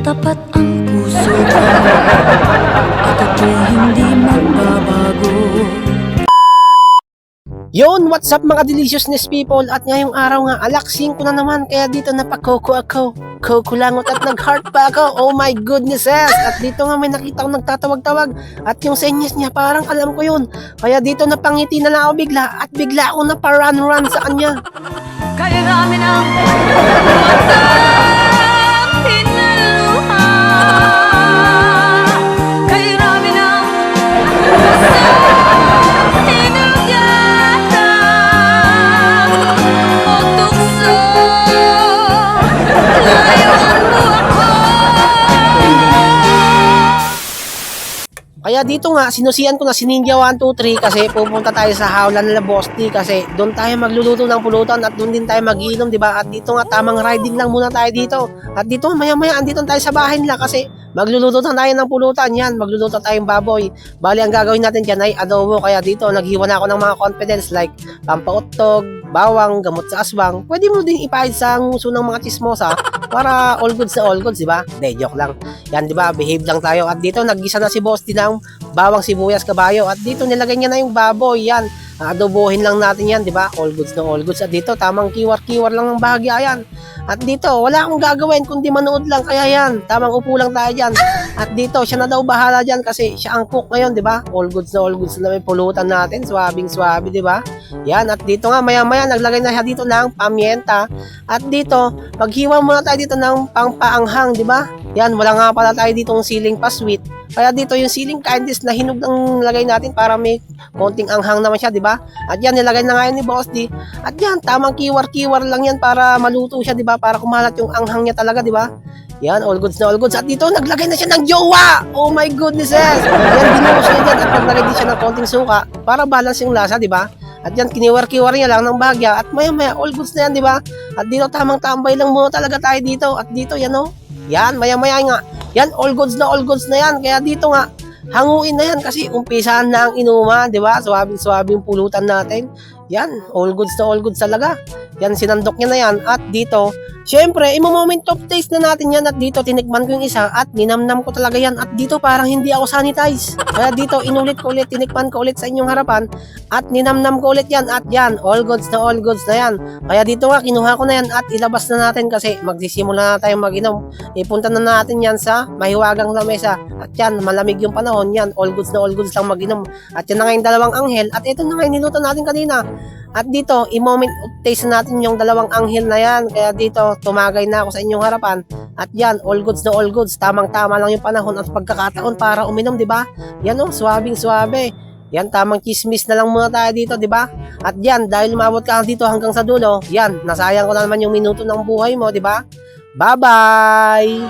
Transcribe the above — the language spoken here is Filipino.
Tapat ang puso ko at ako'y hindi magbabago. Yon, what's up mga deliciousness people? At ngayong araw nga, alaksing ko na naman, kaya dito napakoko ako. Kukulangot at nag-heart pa ako. Oh my goodnesses! At dito nga may nakita akong nagtatawag-tawag. At yung senyas niya, parang alam ko yun. Kaya dito napangiti na lang ako bigla. At bigla ako naparun-run sa kanya. Kaya namin ang pinaluha. Kaya namin ang Kaya dito nga, sinusian ko na si Ninja 123 kasi pupunta tayo sa hawlan nila Boss D kasi doon tayo magluluto ng pulutan at doon din tayo magiinom, di ba? At dito nga, tamang riding lang muna tayo dito. At dito maya-maya, andito tayo sa bahay nila kasi magluluto na tayo ng pulutan. Yan, magluluto tayong baboy. Bali, ang gagawin natin dyan ay adobo. Kaya dito, naghiwa na ako ng mga confidence like pampauttog, bawang, gamot sa aswang. Pwede mo din ipahid sa nguso ng mga chismosa para all goods na all goods, di ba? De, joke lang. Yan, di ba? Behave lang tayo. At dito, naggisa na si Boss D ng bawang, sibuyas, kabayo. At dito, nilagay niya na yung baboy. Yan, adobohin lang natin yan, di ba? All goods na all goods. At dito, tamang kiwar-kiwar lang ng bahagya yan. At dito, wala akong gagawin kundi manood lang. Kaya yan, tamang upo lang tayo dyan. At dito, siya na daw bahala dyan kasi siya ang cook ngayon, di ba? All goods na may pulutan natin. Swabing-swabe, di ba? Yan, at dito nga, maya-maya, naglagay na siya dito ng pamienta. At dito, maghiwa muna tayo dito ng pangpaanghang, di ba? Yan, wala nga pala tayo dito ng siling pa-sweet. Kaya dito yung siling kindness na hinog ang lagay natin para may konting anghang naman siya, di ba? At yan, nilagay na nga yan ni Boss D. At yan, tamang kiwar-kiwar lang yan para maluto siya, di ba? Para kumalat yung anghang niya talaga, di ba? Yan, all goods na all goods. At dito, naglagay na siya ng jowa! Oh my goodnesses! Yan, dinuos niya dyan at naglagay din siya ng konting suka para balance yung lasa, di ba? At yan, kiniwar-kiwar niya lang ng bahagya. At maya-maya, all goods na yan, di ba? At dito, tamang tambay lang muna talaga tayo dito. At dito, yan o. Yan, maya-maya nga. Yan, all goods na yan. Kaya dito nga, hanguin na yan kasi umpisahan na ang inuman, di ba? Swabing pulutan natin. Yan, all goods talaga. Yan, sinandok niya na yan. At dito, syempre, imo-moment of taste na natin yan. At dito, tinikman ko yung isa at ninamnam ko talaga yan. At dito, parang hindi ako sanitize. Kaya dito, inulit ko ulit, tinikman ko ulit sa inyong harapan. At ninamnam ko ulit yan. At yan, all goods na yan. Kaya dito nga, kinuha ko na yan at ilabas na natin kasi magsisimula na tayong mag-inom. Ipunta na natin yan sa mahiwagang lamesa. At yan, malamig yung panahon. Yan, all goods lang mag-inom. At yan na nga yung dalawang anghel. At ito na nga yung niluto natin kanina. At dito, i-moment of taste natin yung dalawang anghel na yan. Kaya dito, tumagay na ako sa inyong harapan. At yan, all goods. Tamang-tama lang yung panahon at pagkakataon para uminom, di ba? Yan o, swabing-swabe. Yan, tamang chismis na lang muna tayo dito, di ba? At yan, dahil umabot ka dito hanggang sa dulo, yan, nasayang ko na naman yung minuto ng buhay mo, di ba? Bye-bye!